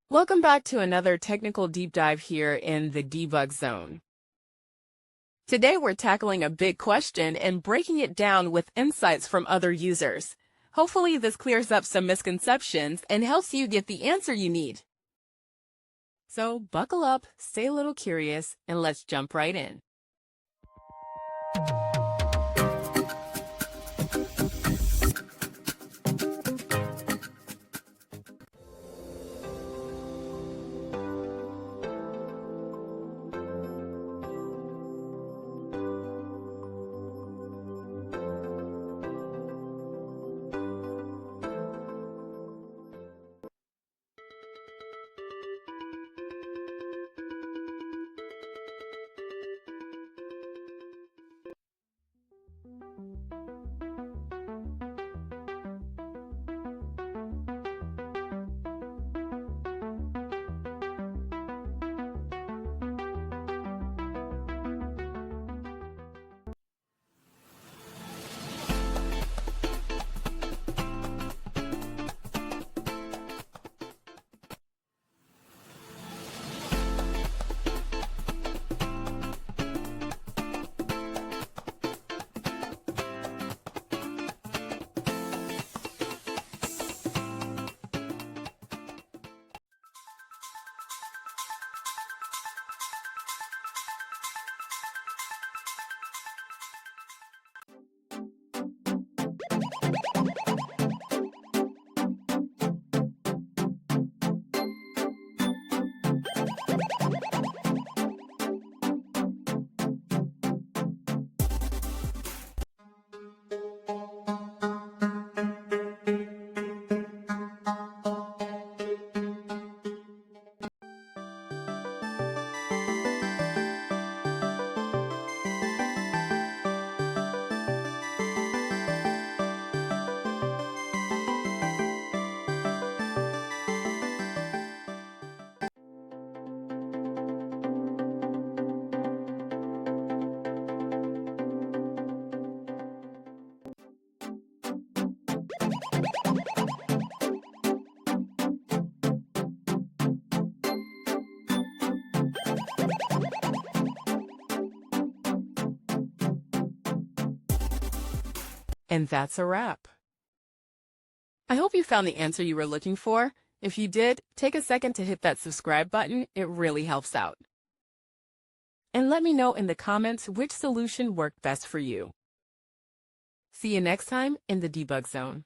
Welcome back to another technical deep dive here in the debug zone. Today we're tackling a big question and breaking it down with insights from other users. Hopefully this clears up some misconceptions and helps you get the answer you need. So buckle up, stay a little curious, and let's jump right in. And that's a wrap. I hope you found the answer you were looking for. If you did, take a second to hit that subscribe button. It really helps out. And let me know in the comments which solution worked best for you. See you next time in the debug zone.